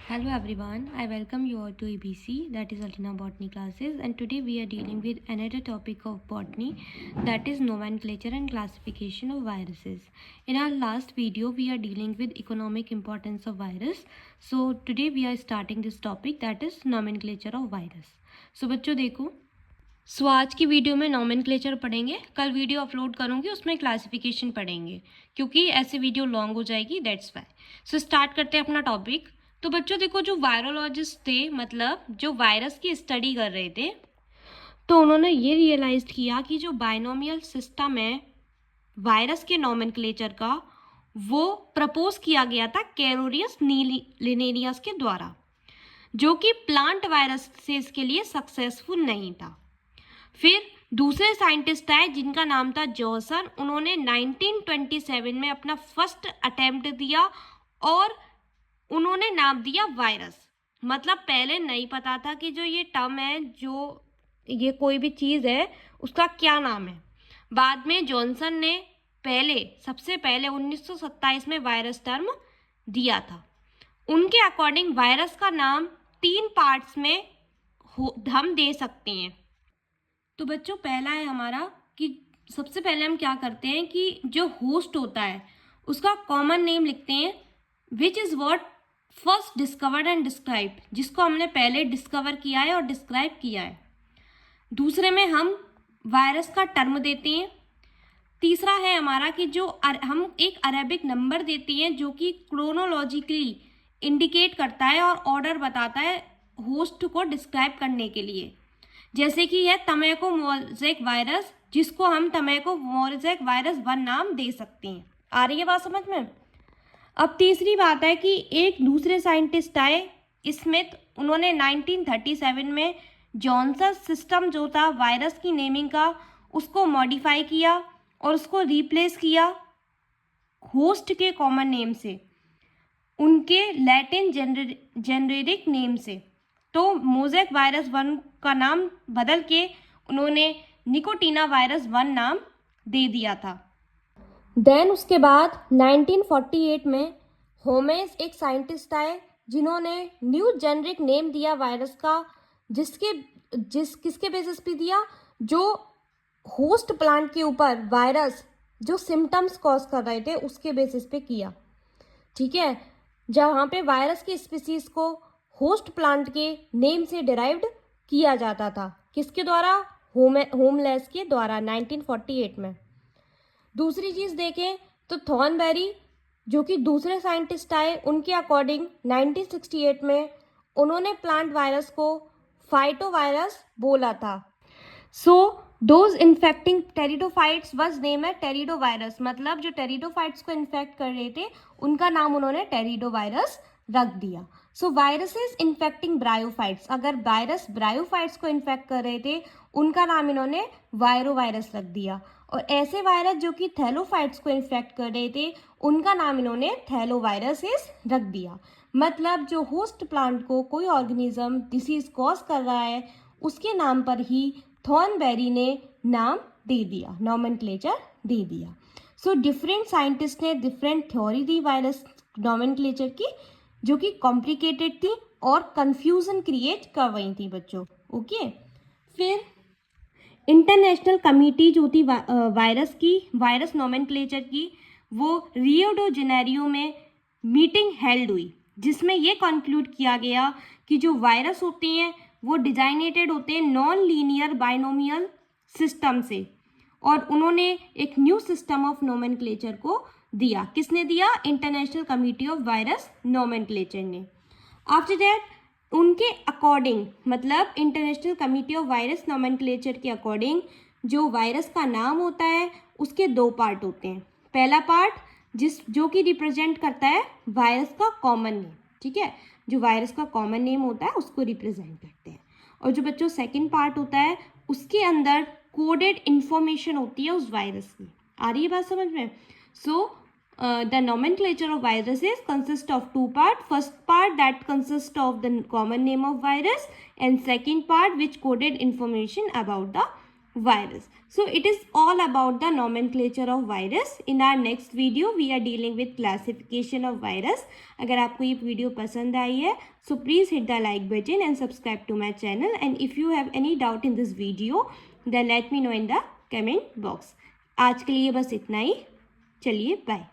Hello everyone, I welcome you all to ABC, that is Altina Botany classes, and today we are dealing with another topic of botany, that is nomenclature and classification of viruses. In our last video we are dealing with economic importance of virus. So today we are starting this topic, that is nomenclature of virus. So बच्चों देखो, आज की video में nomenclature पढ़ेंगे, कल video upload करूँगी उसमें classification पढ़ेंगे, क्योंकि ऐसे वीडियो लॉन्ग हो जाएगी, दैट्स वाई. सो स्टार्ट करते हैं अपना टॉपिक. तो बच्चों देखो, जो वायरोलॉजिस्ट थे, मतलब जो वायरस की स्टडी कर रहे थे, तो उन्होंने ये रियलाइज किया कि जो बाइनोमियल सिस्टम है वायरस के नॉमेनक्लेचर का, वो प्रपोज किया गया था कैरोरियस लिनेरियस के द्वारा, जो कि प्लांट वायरसेस के लिए सक्सेसफुल नहीं था. फिर दूसरे साइंटिस्ट आए जिनका नाम था जॉनसन. उन्होंने 1927 में अपना फर्स्ट अटेम्प्ट दिया और उन्होंने नाम दिया वायरस. मतलब पहले नहीं पता था कि जो ये टर्म है, जो ये कोई भी चीज़ है, उसका क्या नाम है. बाद में जॉनसन ने सबसे पहले 1927 में वायरस टर्म दिया था. उनके अकॉर्डिंग वायरस का नाम 3 पार्ट्स में हम दे सकते हैं. तो बच्चों पहला है हमारा कि सबसे पहले हम क्या करते हैं कि जो होस्ट होता है उसका कॉमन नेम लिखते हैं, which is what first discovered and describe, जिसको हमने पहले डिस्कवर किया है और डिस्क्राइब किया है. दूसरे में हम वायरस का टर्म देते हैं. तीसरा है हमारा कि जो हम एक अरेबिक नंबर देते हैं जो कि क्रोनोलॉजिकली इंडिकेट करता है और ऑर्डर बताता है होस्ट को डिस्क्राइब करने के लिए. जैसे कि है टमैको मोज़ेक वायरस, जिसको हम टमैको मोज़ेक वायरस 1 नाम दे सकते हैं. आ रही है बात समझ में. अब तीसरी बात है कि एक दूसरे साइंटिस्ट आए, स्मिथ. उन्होंने 1937 में जॉनसन सिस्टम जो था वायरस की नेमिंग का, उसको मॉडिफाई किया और उसको रिप्लेस किया होस्ट के कॉमन नेम से, उनके लैटिन जेनेरिक नेम से. तो मोज़ेक वायरस 1 का नाम बदल के उन्होंने निकोटीना वायरस 1 नाम दे दिया था. देन उसके बाद 1948 में होमेस एक साइंटिस्ट आए जिन्होंने न्यू जेनरिक नेम दिया वायरस का, किसके बेसिस पे दिया, जो होस्ट प्लांट के ऊपर वायरस जो सिम्टम्स कॉज कर रहे थे उसके बेसिस पे किया. ठीक है, जहाँ पे वायरस की स्पीसीज को होस्ट प्लांट के नेम से डिराइव्ड किया जाता था. किसके द्वारा? होमलेस के द्वारा 1948 में. दूसरी चीज़ देखें तो थॉर्नबेरी जो कि दूसरे साइंटिस्ट आए, उनके अकॉर्डिंग 1968 में उन्होंने प्लांट वायरस को फाइटोवायरस बोला था. So those infecting pteridophytes was name है टेरिडोवायरस. मतलब जो टेरिडोफाइट्स को इन्फेक्ट कर रहे थे उनका नाम उन्होंने टेरिडोवायरस रख दिया. सो वायरसेस इन्फेक्टिंग ब्रायोफाइट्स, अगर वायरस ब्रायोफाइट्स को इन्फेक्ट कर रहे थे उनका नाम इन्होंने वायरोवायरस रख दिया. और ऐसे वायरस जो कि थैलोफाइट्स को इन्फेक्ट कर रहे थे उनका नाम इन्होंने थैलोवायरसेस रख दिया. मतलब जो होस्ट प्लांट को कोई ऑर्गेनिज्म डिसीज कॉज कर रहा है उसके नाम पर ही थॉर्नबेरी ने नाम दे दिया, नॉमेनक्लेचर दे दिया. सो डिफरेंट साइंटिस्ट ने डिफरेंट थ्योरी दी वायरस नॉमेनक्लेचर की, जो कि कॉम्प्लिकेटेड थी और कंफ्यूजन क्रिएट कर रही थी बच्चों. ओके, फिर इंटरनेशनल कमेटी जो थी वायरस नॉमेनक्लेचर की, वो रियो डो जेनेरियो में मीटिंग हेल्ड हुई, जिसमें ये कंक्लूड किया गया कि जो वायरस होते हैं वो डिजाइनेटेड होते हैं नॉन लीनियर बाइनोमियल सिस्टम से, और उन्होंने एक न्यू सिस्टम ऑफ नोमेनक्लेचर को दिया. किसने दिया? International committee of virus nomenclature ने. आफ्टर दैट उनके अकॉर्डिंग, मतलब international committee of virus nomenclature के अकॉर्डिंग, जो वायरस का नाम होता है उसके 2 पार्ट होते हैं. पहला पार्ट जो कि रिप्रेजेंट करता है वायरस का कॉमन नेम. ठीक है, जो वायरस का कॉमन नेम होता है उसको रिप्रेजेंट करते हैं. और जो बच्चों सेकंड पार्ट होता है उसके अंदर कोडेड इंफॉर्मेशन होती है उस वायरस की. आ रही है बात समझ में. सो the nomenclature of viruses consists of 2 parts. First part that consists of the common name of virus, and second part which coded information about the virus. So it is all about the nomenclature of virus. In our next video we are dealing with classification of virus. अगर आपको ये video पसंद आई है so please hit the like button and subscribe to my channel, and if you have any doubt in this video then let me know in the comment box. आज के लिए बस इतना ही. चलिए बाय.